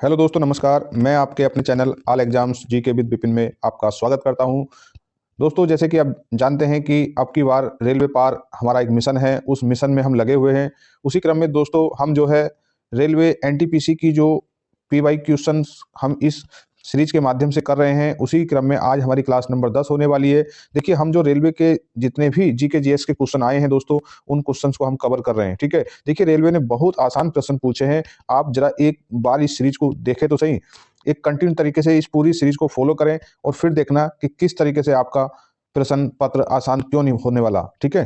Hello दोस्तों, नमस्कार। मैं आपके अपने channel all exams GK with Vipin में आपका स्वागत करता हूं। दोस्तों, जैसे कि आप जानते हैं कि अब की बार रेलवे पार हमारा एक मिशन है, उस मिशन में हम लगे हुए हैं। उसी क्रम में दोस्तों हम जो है रेलवे एनटीपीसी की जो पीवाई क्वेश्चंस हम इस सीरीज के माध्यम से कर रहे हैं, उसी क्रम में आज हमारी क्लास नंबर 10 होने वाली है। देखिए, हम जो रेलवे के जितने भी जीके जीएस के क्वेश्चन आए हैं दोस्तों, उन क्वेश्चंस को हम कवर कर रहे हैं। ठीक है, देखिए रेलवे ने बहुत आसान प्रश्न पूछे हैं। आप जरा एक बार इस सीरीज को देखें तो सही, एक कंटिन्यू तरीके से इस पूरी सीरीज को फॉलो करें और फिर देखना कि किस तरीके से आपका प्रश्न पत्र आसान क्यों नहीं होने वाला। ठीक है,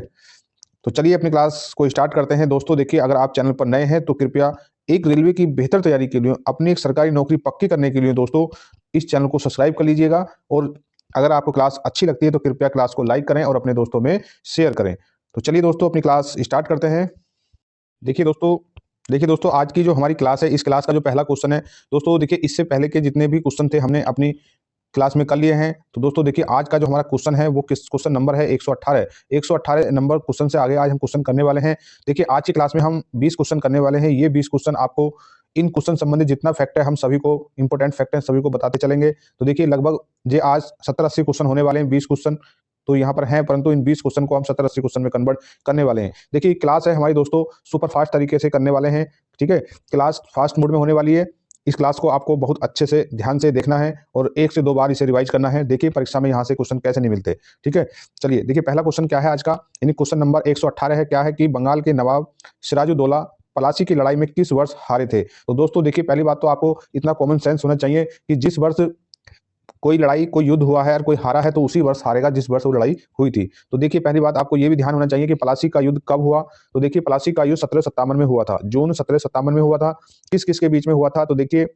तो चलिए अपनी क्लास को स्टार्ट करते हैं। दोस्तों देखिए, अगर आप चैनल पर नए हैं तो कृपया एक रेलवे की बेहतर तैयारी के लिए, अपनी एक सरकारी नौकरी पक्की करने के लिए दोस्तों इस चैनल को सब्सक्राइब कर लीजिएगा। और अगर आपको क्लास अच्छी लगती है तो कृपया क्लास को लाइक करें और अपने दोस्तों में शेयर करें। तो चलिए दोस्तों अपनी क्लास स्टार्ट करते हैं। देखिए दोस्तों देखिए दोस्तों, आज की जो हमारी क्लास है, इस क्लास का जो पहला क्वेश्चन है दोस्तों, देखिए इससे पहले के जितने भी क्वेश्चन थे हमने अपनी क्लास में कर लिए हैं। तो दोस्तों देखिए, आज का जो हमारा क्वेश्चन है वो किस क्वेश्चन नंबर है 118। 118 नंबर क्वेश्चन से आगे आज हम क्वेश्चन करने वाले हैं। देखिए, आज की क्लास में हम 20 क्वेश्चन करने वाले हैं। ये 20 क्वेश्चन आपको इन क्वेश्चन संबंधित जितना फैक्ट है, हम सभी को इंपॉर्टेंट फैक्ट है सभी को बताते चलेंगे। तो देखिए, लगभग ये आज 70-80 क्वेश्चन होने वाले हैं। 20 क्वेश्चन तो यहाँ पर हैं, परंतु इन 20 क्वेश्चन को हम 70-80 क्वेश्चन में कन्वर्ट करने वाले हैं। देखिए, क्लास है हमारी दोस्तों, सुपर फास्ट तरीके से करने वाले हैं। ठीक है, क्लास फास्ट मोड में होने वाली है। इस क्लास को आपको बहुत अच्छे से ध्यान से देखना है और 1 से 2 बार इसे रिवाइज करना है। देखिए परीक्षा में यहाँ से क्वेश्चन कैसे नहीं मिलते। ठीक है, चलिए देखिए पहला क्वेश्चन क्या है आज का, यानी क्वेश्चन नंबर 118 है। क्या है कि बंगाल के नवाब सिराजुद्दौला पलासी की लड़ाई में किस वर्ष हारे थे। तो दोस्तों देखिए, पहली बात तो आपको इतना कॉमन सेंस होना चाहिए कि जिस वर्ष कोई लड़ाई कोई युद्ध हुआ है और कोई हारा है तो उसी वर्ष हारेगा जिस वर्ष वो लड़ाई हुई थी। तो देखिए, पहली बात आपको ये भी ध्यान होना चाहिए कि पलासी का युद्ध कब हुआ। तो देखिए, पलासी का युद्ध 1757 में हुआ था, जून 1757 में हुआ था। किस किस के बीच में हुआ था, तो देखिए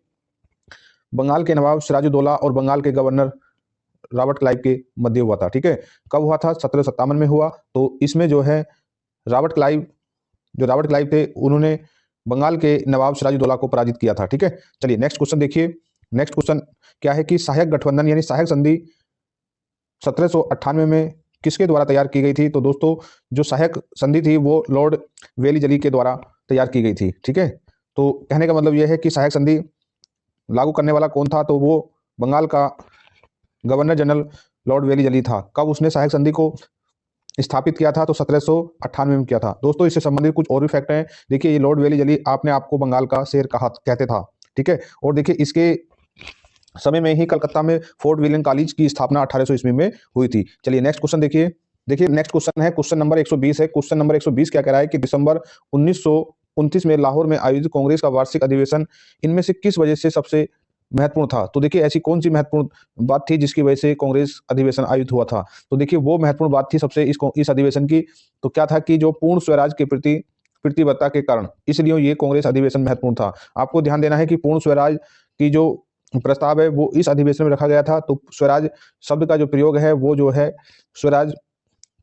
बंगाल के नवाब सिराजुद्दौला और बंगाल के गवर्नर रॉबर्ट क्लाइव के मध्य हुआ था। ठीक है, कब हुआ था, 1757 में हुआ। तो इसमें जो है रॉबर्ट क्लाइव थे, उन्होंने बंगाल के नवाब सिराजुद्दौला को पराजित किया था। ठीक है, चलिए नेक्स्ट क्वेश्चन देखिए। नेक्स्ट क्वेश्चन क्या है कि सहायक गठबंधन यानी सहायक संधि 1798 में किसके द्वारा तैयार की गई थी। तो दोस्तों जो सहायक संधि थी वो लॉर्ड वेलीजली के द्वारा तैयार की गई थी। ठीक है, तो कहने का मतलब यह है कि सहायक संधि लागू करने वाला कौन था, तो वो बंगाल का गवर्नर जनरल लॉर्ड वेलीजली था। कब उसने सहायक संधि को स्थापित किया था, तो 1798 में किया था। दोस्तों इससे संबंधित कुछ और भी फैक्ट हैं। देखिए, ये लॉर्ड वेलीजली आपने आपको बंगाल का शेर कहा कहते था। ठीक है, और देखिए इसके समय में ही कलकत्ता में फोर्ट विलियम कॉलेज की स्थापना 1800 ईस्वी में हुई थी। चलिए नेक्स्ट क्वेश्चन देखिए। देखिए नेक्स्ट क्वेश्चन है, क्वेश्चन नंबर 120 है। क्वेश्चन नंबर 120 क्या कह रहा है कि दिसंबर 1929 में लाहौर में आयोजित कांग्रेस का वार्षिक अधिवेशन इनमें से किस वजह से सबसे महत्वपूर्ण था। तो देखिए, ऐसी कौन सी महत्वपूर्ण बात थी जिसकी वजह से कांग्रेस अधिवेशन आयोजित हुआ था। तो देखिए, वो महत्वपूर्ण बात थी सबसे इस अधिवेशन की, तो क्या था कि जो पूर्ण स्वराज के प्रति प्रतिबद्धता के कारण, इसलिए ये कांग्रेस अधिवेशन महत्वपूर्ण था। आपको ध्यान देना है कि पूर्ण स्वराज की जो प्रस्ताव है वो इस अधिवेशन में रखा गया था। तो स्वराज शब्द का जो प्रयोग है वो जो है स्वराज,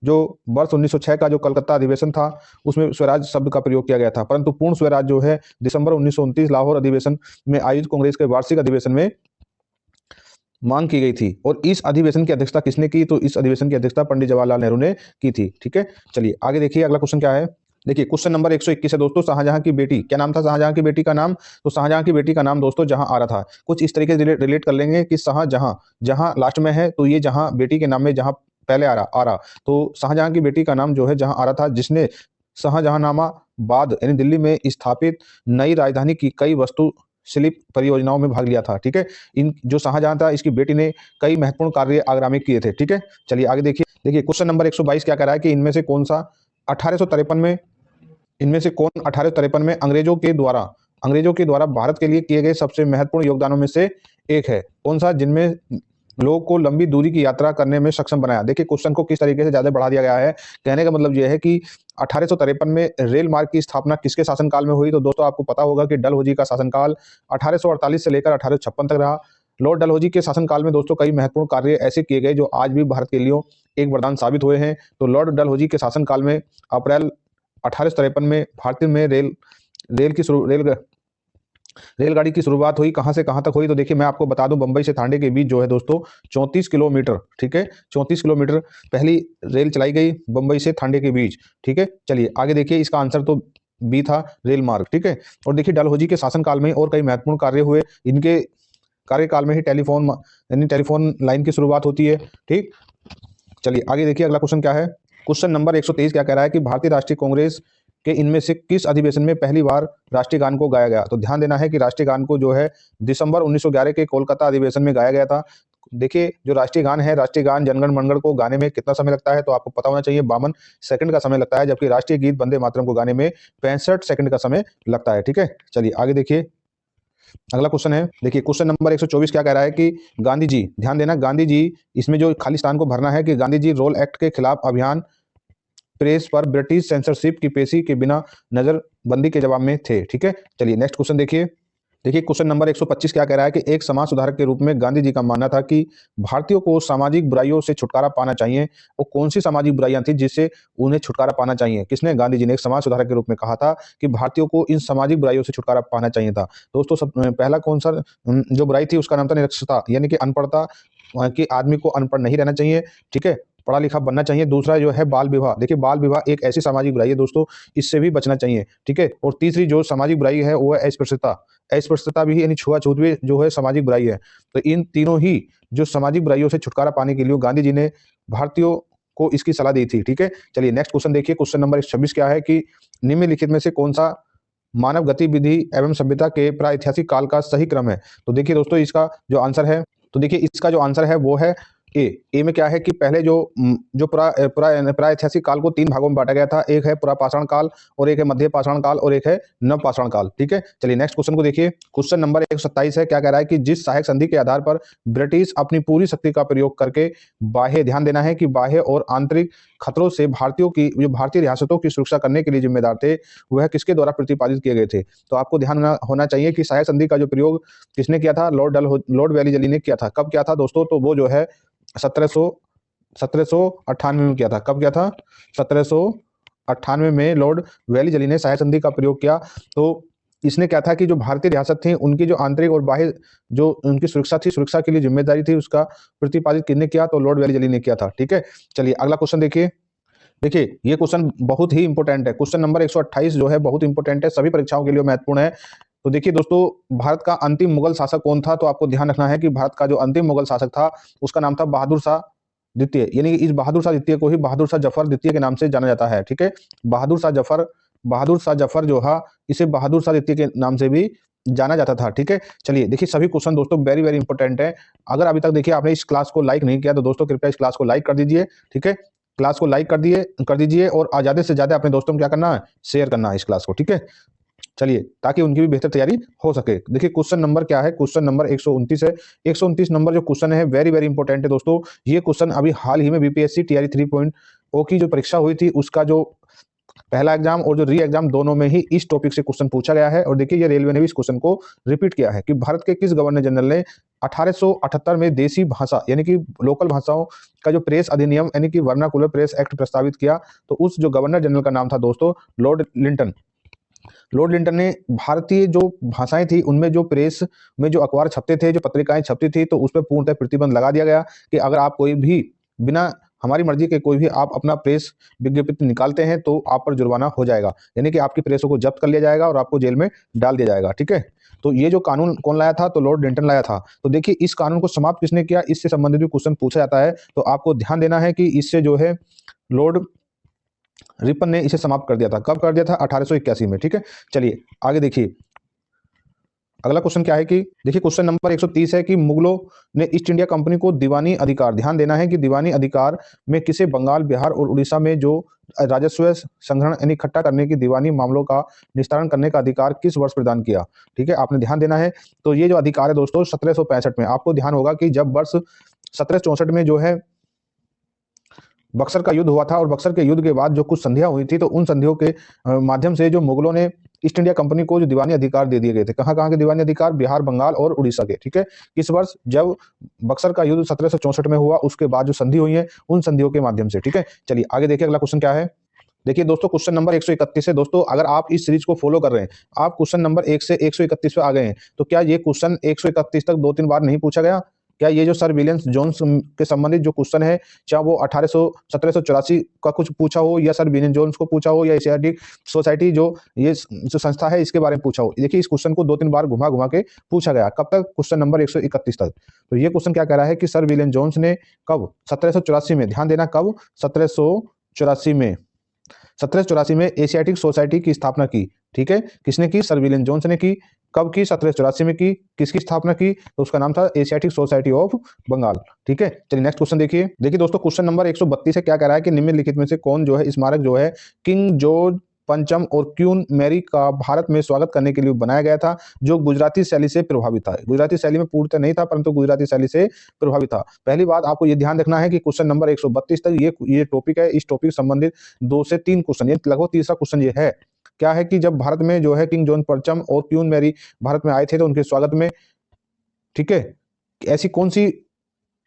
जो वर्ष 1906 का जो कलकत्ता अधिवेशन था उसमें स्वराज शब्द का प्रयोग किया गया था, परंतु पूर्ण स्वराज जो है दिसंबर 1929 लाहौर अधिवेशन में आयोजित कांग्रेस के वार्षिक अधिवेशन में मांग की गई थी। और इस अधिवेशन की अध्यक्षता किसने की, तो इस अधिवेशन की अध्यक्षता पंडित जवाहरलाल नेहरू ने की थी। ठीक है, चलिए आगे देखिए अगला क्वेश्चन क्या है। देखिए क्वेश्चन नंबर 121 है दोस्तों, शाहजहां की बेटी, क्या नाम था शाहजहां की बेटी का नाम, तो शाहजहां की बेटी का नाम दोस्तों जहां आ रहा था। कुछ इस तरीके से रिलेट कर लेंगे कि शाहजहां जहां लास्ट में है, तो ये जहां बेटी के नाम में जहां पहले आ रहा, तो शाहजहां की बेटी का नाम जो है जहां आ रहा था, जिसने शाहजहांनामा बाद यानी दिल्ली में स्थापित नई राजधानी की कई वस्तु शिल्प परियोजनाओं में भाग लिया था। ठीक है, इन जो शाहजहां था इसकी बेटी ने कई महत्वपूर्ण कार्य आगरा में किए थे। ठीक है, चलिए आगे देखिए क्वेश्चन नंबर 122 क्या कह रहा है कि इनमें से कौन 1853 में अंग्रेजों के द्वारा भारत के लिए किए गए सबसे महत्वपूर्ण योगदानों में से एक है। कौन सा, जिनमें लोग को लंबी दूरी की यात्रा करने में सक्षम बनाया। देखिए क्वेश्चन को किस तरीके से ज्यादा बढ़ा दिया गया है। कहने का मतलब यह है कि 1853 में रेल मार्ग की स्थापना किसके शासनकाल में हुई। तो दोस्तों आपको पता होगा कि डलहौजी का शासनकाल 1848 से लेकर 1856 तक रहा। लॉर्ड डलहौजी के शासनकाल में दोस्तों कई महत्वपूर्ण कार्य ऐसे किए गए जो आज भी भारत के लिए एक वरदान साबित हुए हैं। तो लॉर्ड डलहौजी के शासनकाल में अप्रैल 1853 में भारतीय में रेलगाड़ी की शुरुआत हुई। कहां से कहां तक हुई, तो देखिए मैं आपको बता दूं, बंबई से थांडे के बीच जो है दोस्तों 34 किलोमीटर, ठीक है 34 किलोमीटर पहली रेल चलाई गई बंबई से थांडे के बीच। ठीक है, चलिए आगे देखिए, इसका आंसर तो बी था रेल मार्ग, ठीक है। और देखिए डलहौजी के शासनकाल में और कई महत्वपूर्ण कार्य हुए। इनके कार्यकाल में ही टेलीफोन यानी टेलीफोन लाइन की शुरुआत होती है, ठीक। चलिए आगे देखिए अगला क्वेश्चन क्या है। क्वेश्चन नंबर 123 क्या कह रहा है कि भारतीय राष्ट्रीय कांग्रेस के इनमें से किस अधिवेशन में पहली बार राष्ट्रीय गान को गाया गया। तो ध्यान देना है कि राष्ट्रीय गान को जो है दिसंबर 1911 के कोलकाता अधिवेशन में गाया गया था। देखिए जो राष्ट्रीय गान है, राष्ट्रीय गान जनगण मनगढ़ को गाने में कितना समय लगता है, तो आपको पता होना चाहिए 52 सेकंड का समय लगता है, जबकि राष्ट्रीय गीत वंदे मातरम को गाने में 65 सेकंड का समय लगता है, ठीक है। चलिए आगे देखिए अगला क्वेश्चन है। देखिए क्वेश्चन नंबर 124 क्या कह रहा है कि गांधी जी, ध्यान देना, गांधी जी, इसमें जो खाली स्थान को भरना है कि गांधी जी रोल एक्ट के खिलाफ अभियान प्रेस पर ब्रिटिश सेंसरशिप की पेशी के बिना नजरबंदी के जवाब में थे, ठीक है। चलिए नेक्स्ट क्वेश्चन देखिए। देखिए क्वेश्चन नंबर 125 क्या कह रहा है कि एक समाज सुधारक के रूप में गांधी जी का मानना था कि भारतीयों को सामाजिक बुराइयों से छुटकारा पाना चाहिए। वो कौन सी सामाजिक बुराइयां थी जिससे उन्हें छुटकारा पाना चाहिए? किसने? गांधी जी ने एक समाज सुधारक के रूप में कहा था कि भारतीयों को इन सामाजिक बुराइयों से छुटकारा पाना चाहिए था। दोस्तों पहला कौन सा जो बुराई थी उसका नाम था निरक्षरता, यानी कि अनपढ़ता, कि आदमी को अनपढ़ नहीं रहना चाहिए, ठीक है, पढ़ा लिखा बनना चाहिए। दूसरा जो है बाल विवाह। देखिए बाल विवाह एक ऐसी सामाजिक बुराई है दोस्तों, इससे भी बचना चाहिए, ठीक है। और तीसरी जो सामाजिक बुराई है वो है अस्पृश्यता। अस्पृश्यता भी यानी छुआछूत भी जो है सामाजिक बुराई है। तो इन तीनों ही जो सामाजिक बुराइयों से छुटकारा पाने के लिए गांधी जी ने भारतीयों को इसकी सलाह दी थी, ठीक है। चलिए नेक्स्ट क्वेश्चन देखिए। क्वेश्चन नंबर 126 क्या है कि निम्नलिखित में से कौन सा मानव गतिविधि एवं सभ्यता के प्रागैतिहासिक काल का सही क्रम है? तो देखिए दोस्तों इसका जो आंसर है, तो देखिए इसका जो आंसर है वो है ए में क्या है कि पहले जो प्रागैतिहासिक काल को 3 भागों में बांटा गया था। एक है पुरापाषाण काल, और एक है मध्य पाषाण काल, और एक है नवपाषाण काल, ठीक है। चलिए नेक्स्ट क्वेश्चन को देखिए। क्वेश्चन नंबर 127 है, क्या कह रहा है कि जिस सहायक संधि के आधार पर ब्रिटिश अपनी पूरी शक्ति का प्रयोग करके बाह्य, ध्यान देना है कि बाह्य और आंतरिक खतरों से भारतीयों की, जो भारतीय रियासतों की सुरक्षा करने के लिए जिम्मेदार थे, वह किसके द्वारा प्रतिपादित किए गए थे? तो आपको ध्यान होना चाहिए कि सहायक संधि का जो प्रयोग किसने किया था? लॉर्ड वेलिजली ने किया था। कब किया था दोस्तों? तो वो जो है 1798 में किया था। कब किया था? 1798 में लॉर्ड वेलिजली ने सहायक संधि का प्रयोग किया। तो इसने क्या था कि जो भारतीय रियासत थी उनकी जो आंतरिक और बाह्य जो उनकी सुरक्षा थी, सुरक्षा के लिए जिम्मेदारी थी, उसका प्रतिपादित किसने किया? तो लॉर्ड वेलिजली ने किया था, ठीक है। चलिए अगला क्वेश्चन देखिए। देखिए ये क्वेश्चन बहुत ही इंपॉर्टेंट है। क्वेश्चन नंबर 128 जो है बहुत इंपॉर्टेंट है, सभी परीक्षाओं के लिए महत्वपूर्ण है। तो देखिए दोस्तों भारत का अंतिम मुगल शासक कौन था? तो आपको ध्यान रखना है कि भारत का जो अंतिम मुगल शासक था उसका नाम था बहादुर शाह द्वितीय, यानी कि इस बहादुर शाह द्वितीय को ही बहादुर शाह जफर द्वितीय के नाम से जाना जाता है, ठीक है। बहादुर शाह जफर जो है इसे बहादुर शाह द्वितीय के नाम से भी जाना जाता था, ठीक है। चलिए देखिए सभी क्वेश्चन दोस्तों वेरी वेरी इंपॉर्टेंट है। अगर अभी तक देखिए आपने इस क्लास को लाइक नहीं किया तो दोस्तों कृपया इस क्लास को लाइक कर दीजिए, ठीक है। क्लास को लाइक कर दीजिए और ज्यादा से ज्यादा अपने दोस्तों में क्या करना है? शेयर करना है इस क्लास को, ठीक है। चलिए ताकि उनकी भी बेहतर तैयारी हो सके। देखिए क्वेश्चन नंबर क्या है? क्वेश्चन नंबर 129 है। 129 नंबर जो क्वेश्चन है वेरी वेरी इंपॉर्टेंट है दोस्तों। ये क्वेश्चन अभी हाल ही में बीपीएससी टीआरई 3.0 की जो परीक्षा हुई थी उसका जो पहला एग्जाम और जो री एग्जाम दोनों में ही इस टॉपिक से क्वेश्चन पूछा गया है। और देखिए ये रेलवे ने भी इस क्वेश्चन को रिपीट किया है कि भारत के किस गवर्नर जनरल ने 1878 में देसी भाषा यानी कि लोकल भाषाओं का जो प्रेस अधिनियम यानी कि वर्नाकुलर प्रेस एक्ट प्रस्तावित किया? तो उस जो गवर्नर जनरल का नाम था दोस्तों लॉर्ड लिंटन। लॉर्ड लिंटन ने भारतीय जो भाषाएं थी उनमें जो प्रेस में जो अखबार छपते थे, जो पत्रिकाएं छपती थी, तो उस पर पूर्णतः प्रतिबंध लगा दिया गया कि अगर आप कोई भी बिना हमारी मर्जी के कोई भी आप अपना प्रेस विज्ञप्ति निकालते हैं तो आप पर जुर्माना हो जाएगा, यानी कि आपकी प्रेसों को जब्त कर लिया जाएगा और आपको जेल में डाल दिया जाएगा, ठीक है। तो ये जो कानून कौन लाया था? तो लॉर्ड लिंटन लाया था। तो देखिए इस कानून को समाप्त किसने किया? इससे संबंधित भी क्वेश्चन पूछा जाता है। तो आपको ध्यान देना है कि इससे जो है लॉर्ड रिपन ने इसे समाप्त कर दिया था। कब कर दिया था? 1881 में, ठीक है। चलिए आगे देखिए अगला क्वेश्चन क्या है कि देखिए क्वेश्चन नंबर 130 है कि मुगलों ने ईस्ट इंडिया कंपनी को दीवानी अधिकार, ध्यान देना है कि दीवानी अधिकार में किसे बंगाल, बिहार और उड़ीसा में जो राजस्व संग्रहण यानी इकट्ठा करने की दीवानी मामलों का निस्तारण करने का अधिकार किस वर्ष प्रदान किया? ठीक है, आपने ध्यान देना है। तो ये जो अधिकार है दोस्तों 1765 में। आपको ध्यान होगा कि जब वर्ष 1764 में जो है बक्सर का युद्ध हुआ था और बक्सर के युद्ध के बाद जो कुछ संधियां हुई थी, तो उन संधियों के माध्यम से जो मुगलों ने ईस्ट इंडिया कंपनी को जो दीवानी अधिकार दे दिए गए थे। कहाँ कहाँ के दीवानी अधिकार? बिहार, बंगाल और उड़ीसा के, ठीक है। किस वर्ष? जब बक्सर का युद्ध 1764 में हुआ, उसके बाद जो संधि हुई है उन संधियों के माध्यम से, ठीक है। चलिए आगे देखिए अगला क्वेश्चन क्या है। देखिए दोस्तों क्वेश्चन नंबर 131 है। दोस्तों अगर आप इस सीरीज को फॉलो कर रहे हैं, आप क्वेश्चन नंबर 1 से 131 पे आ गए हैं, तो क्या ये क्वेश्चन 131 तक 2-3 बार नहीं पूछा गया? क्या ये जो सर विलियम जोन्स के संबंधित जो क्वेश्चन है, चाहे वो 1784 का कुछ पूछा हो, या सर विलियम जोन्स को पूछा हो, या एशियाटिक सोसाइटी जो ये जो संस्था है इसके बारे में पूछा हो। देखिए इस क्वेश्चन को 2-3 बार घुमा घुमा के पूछा गया। कब तक? क्वेश्चन नंबर 131 तक। तो ये क्वेश्चन क्या कह रहा है कि सर विलियम जोन्स ने कब? 1784 में, ध्यान देना, कब? 1784 में, 1784 में एशियाटिक सोसाइटी की स्थापना की। ठीक है, किसने की? सर विलियम जोन्स ने की। कब की? 1784 में की। किसकी स्थापना की? तो उसका नाम था एशियाटिक सोसाइटी ऑफ बंगाल। ठीक है, चलिए नेक्स्ट क्वेश्चन देखिए। देखिए दोस्तों क्वेश्चन नंबर 132 है, क्या कह रहा है कि निम्नलिखित में से कौन जो है स्मारक जो है किंग जॉर्ज पंचम और क्वीन मैरी का भारत में स्वागत करने के लिए बनाया गया था, जो गुजराती शैली से प्रभावित था। गुजराती शैली में पूर्णतः नहीं था, परंतु गुजराती शैली से प्रभावित था। पहली बात आपको ये ध्यान रखना है कि क्वेश्चन नंबर 132 तक ये टॉपिक है। इस टॉपिक संबंधित 2 से 3 क्वेश्चन, ये लगभग तीसरा क्वेश्चन ये है। क्या है कि जब भारत में जो है किंग जॉर्ज पंचम और क्वीन मैरी भारत में आए थे तो उनके स्वागत में, ठीक है, ऐसी कौन सी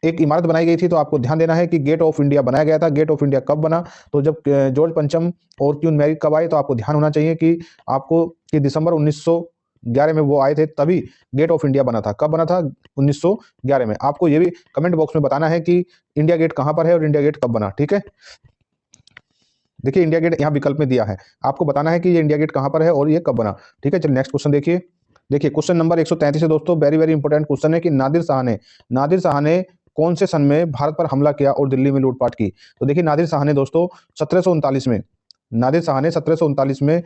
एक इमारत बनाई गई थी? तो आपको ध्यान देना है कि गेट ऑफ इंडिया बनाया गया था। गेट ऑफ इंडिया कब बना? तो जब जॉर्ज पंचम और क्वीन मैरी कब आए, तो आपको ध्यान होना चाहिए कि आपको कि दिसंबर 1911 में वो आए थे, तभी गेट ऑफ इंडिया बना था। कब बना था? 1911 में। आपको ये भी कमेंट बॉक्स में बताना है कि इंडिया गेट कहां पर है और इंडिया गेट कब बना। ठीक है, देखिए इंडिया गेट यहाँ विकल्प में दिया है, आपको बताना है कि ये इंडिया गेट कहां पर है और ये कब बना। ठीक है, चलिए नेक्स्ट क्वेश्चन देखिए। देखिए क्वेश्चन नंबर 133 है दोस्तों, वेरी वेरी इंपॉर्टेंट क्वेश्चन है कि नादिर शाह ने कौन से सन में भारत पर हमला किया और दिल्ली में लूटपाट की? तो देखिए नादिर शाह ने दोस्तों 1739 में, नादिर शाह ने 1739 में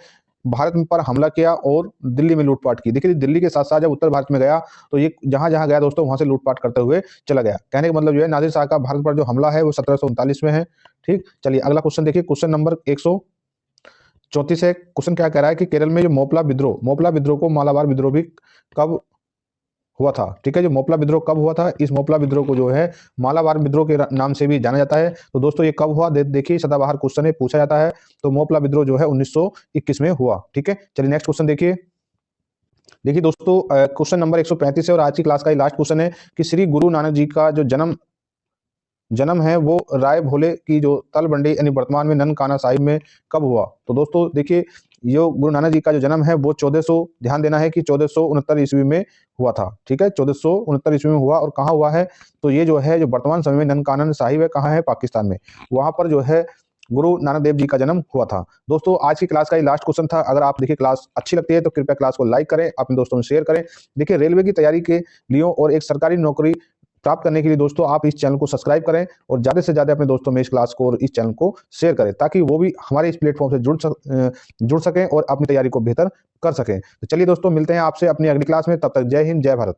भारत पर हमला किया और दिल्ली में लूटपाट की। देखिए दिल्ली के साथ साथ जब उत्तर भारत में गया तो ये जहां जहां गया दोस्तों वहां से लूटपाट करते हुए चला गया। कहने का मतलब जो है नादिर शाह का भारत पर जो हमला है वो 1739 में है। ठीक, चलिए अगला क्वेश्चन देखिए, क्वेश्चन नंबर 134 है। क्वेश्चन क्या कह रहा है कि केरल में जो मोपला विद्रोह को मालाबार विद्रोह भी कब हुआ था? ठीक है, जो मोपला विद्रोह कब हुआ था? इस मोपला विद्रोह को जो है मालाबार विद्रोह के नाम से भी जाना जाता है। तो दोस्तों ये कब हुआ? देखिए सदाबहार क्वेश्चन है, पूछा जाता है। तो मोपला विद्रोह जो है 1921 में हुआ। ठीक है, चलिए नेक्स्ट क्वेश्चन देखिए। देखिए दोस्तों क्वेश्चन नंबर 135 है और आज की क्लास का ये लास्ट क्वेश्चन है कि श्री गुरु नानक जी का जो जन्म है वो राय भोले की जो तलवंडी यानी वर्तमान में ननकाना साहिब में कब हुआ? तो दोस्तों देखिए यो गुरु नानक जी का जो जन्म है वो 1400, ध्यान देना है कि 1469 ईस्वी में हुआ था। ठीक है, 1469 ईस्वी में हुआ। और कहाँ हुआ है? तो ये जो है जो वर्तमान समय में ननकाना साहिब है, कहाँ है? पाकिस्तान में। वहां पर जो है गुरु नानक देव जी का जन्म हुआ था। दोस्तों आज की क्लास का ये लास्ट क्वेश्चन था। अगर आप देखिए क्लास अच्छी लगती है तो कृपया क्लास को लाइक करें, अपने दोस्तों में शेयर करें। देखिए रेलवे की तैयारी के लिए और एक सरकारी नौकरी प्राप्त करने के लिए दोस्तों आप इस चैनल को सब्सक्राइब करें और ज़्यादा से ज़्यादा अपने दोस्तों में इस क्लास को और इस चैनल को शेयर करें, ताकि वो भी हमारे इस प्लेटफॉर्म से जुड़ सकें और अपनी तैयारी को बेहतर कर सकें। तो चलिए दोस्तों मिलते हैं आपसे अपनी अगली क्लास में, तब तक जय हिंद जय भारत।